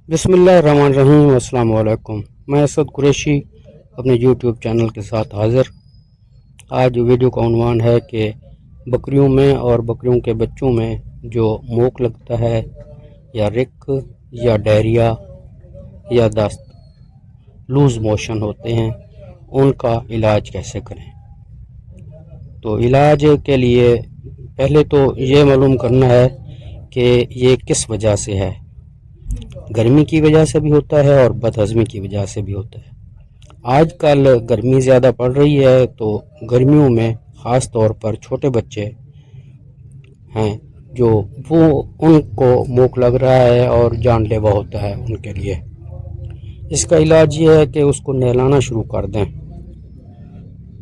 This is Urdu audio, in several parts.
بسم اللہ الرحمن الرحیم۔ السلام علیکم۔ میں اسد قریشی اپنے یوٹیوب چینل کے ساتھ حاضر۔ آج ویڈیو کا عنوان ہے کہ بکریوں میں اور بکریوں کے بچوں میں جو موک لگتا ہے یا رک یا ڈائریا یا دست لوز موشن ہوتے ہیں، ان کا علاج کیسے کریں۔ تو علاج کے لیے پہلے تو یہ معلوم کرنا ہے کہ یہ کس وجہ سے ہے۔ گرمی کی وجہ سے بھی ہوتا ہے اور بد ہضمی کی وجہ سے بھی ہوتا ہے۔ آج کل گرمی زیادہ پڑ رہی ہے تو گرمیوں میں خاص طور پر چھوٹے بچے ہیں جو ان کو موک لگ رہا ہے اور جان لیوا ہوتا ہے ان کے لیے۔ اس کا علاج یہ ہے کہ اس کو نہلانا شروع کر دیں۔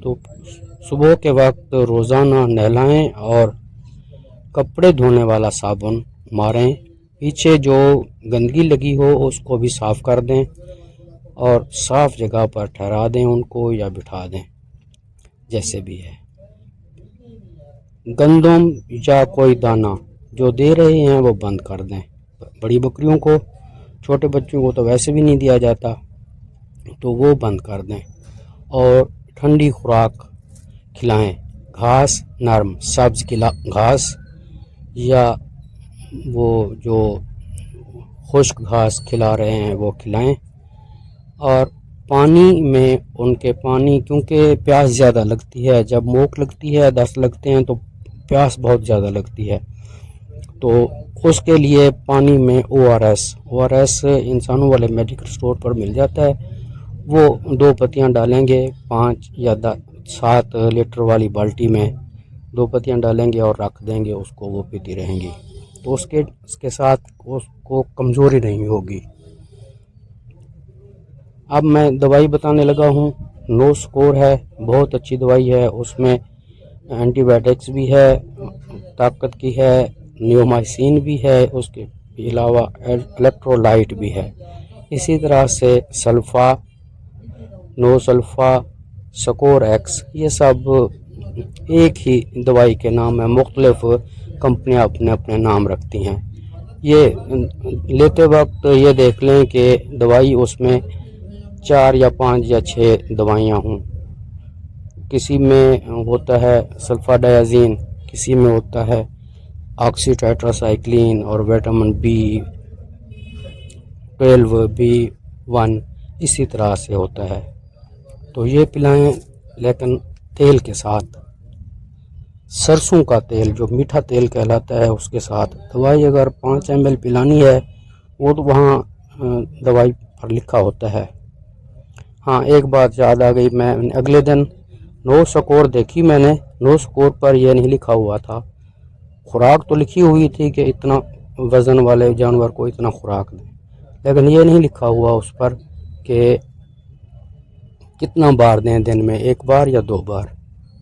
تو صبح کے وقت روزانہ نہلائیں اور کپڑے دھونے والا صابن ماریں۔ پیچھے جو گندگی لگی ہو اس کو بھی صاف کر دیں اور صاف جگہ پر ٹھہرا دیں ان کو یا بٹھا دیں، جیسے بھی ہے۔ گندم یا کوئی دانہ جو دے رہے ہیں وہ بند کر دیں۔ بڑی بکریوں کو، چھوٹے بچوں کو تو ویسے بھی نہیں دیا جاتا، تو وہ بند کر دیں اور ٹھنڈی خوراک کھلائیں۔ گھاس، نرم سبز گھاس یا وہ جو خشک گھاس کھلا رہے ہیں وہ کھلائیں۔ اور پانی میں ان کے کیونکہ پیاس زیادہ لگتی ہے، جب موک لگتی ہے، دست لگتے ہیں تو پیاس بہت زیادہ لگتی ہے، تو اس کے لیے پانی میں او آر ایس انسانوں والے میڈیکل سٹور پر مل جاتا ہے، وہ 2 پتیاں ڈالیں گے 5 یا 7 لیٹر والی بالٹی میں 2 پتیاں ڈالیں گے اور رکھ دیں گے، اس کو وہ پیتی رہیں گی، تو اس کے ساتھ اس کو کمزوری نہیں ہوگی۔ اب میں دوائی بتانے لگا ہوں۔ نو سکور ہے، بہت اچھی دوائی ہے، اس میں اینٹی بائیوٹکس بھی ہے، طاقت کی ہے، نیومائسین بھی ہے، اس کے علاوہ الیکٹرولائٹ بھی ہے۔ اسی طرح سے سلفا، نو سلفا، سکور ایکس، یہ سب ایک ہی دوائی کے نام ہیں، مختلف کمپنیاں اپنے نام رکھتی ہیں۔ یہ لیتے وقت یہ دیکھ لیں کہ دوائی اس میں 4 یا 5 یا 6 دوائیاں ہوں۔ کسی میں ہوتا ہے سلفا ڈایازین، کسی میں ہوتا ہے آکسی ٹیٹراسائکلین اور وٹامن B12 B1، اسی طرح سے ہوتا ہے۔ تو یہ پلائیں، لیکن تیل کے ساتھ، سرسوں کا تیل جو میٹھا تیل کہلاتا ہے اس کے ساتھ۔ دوائی اگر 5 ml پلانی ہے وہ تو وہاں دوائی پر لکھا ہوتا ہے۔ ہاں، ایک بات یاد آ گئی، میں اگلے دن نو سکور دیکھی، میں نے نو سکور پر یہ نہیں لکھا ہوا تھا۔ خوراک تو لکھی ہوئی تھی کہ اتنا وزن والے جانور کو اتنا خوراک دیں، لیکن یہ نہیں لکھا ہوا اس پر کہ کتنا بار دیں، دن میں 1 بار یا 2 بار۔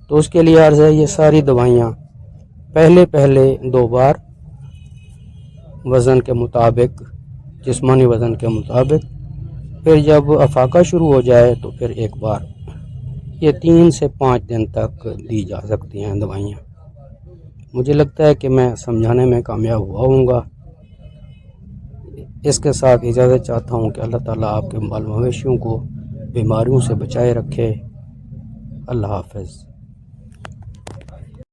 تو اس کے لیے عرض ہے یہ ساری دوائیاں پہلے 2 بار وزن کے مطابق، جسمانی وزن کے مطابق، پھر جب افاقہ شروع ہو جائے تو پھر 1 بار۔ یہ 3 سے 5 دن تک دی جا سکتی ہیں دوائیاں۔ مجھے لگتا ہے کہ میں سمجھانے میں کامیاب ہوا ہوں گا۔ اس کے ساتھ اجازت چاہتا ہوں کہ اللہ تعالیٰ آپ کے مال مویشیوں کو بیماریوں سے بچائے رکھے۔ اللہ حافظ۔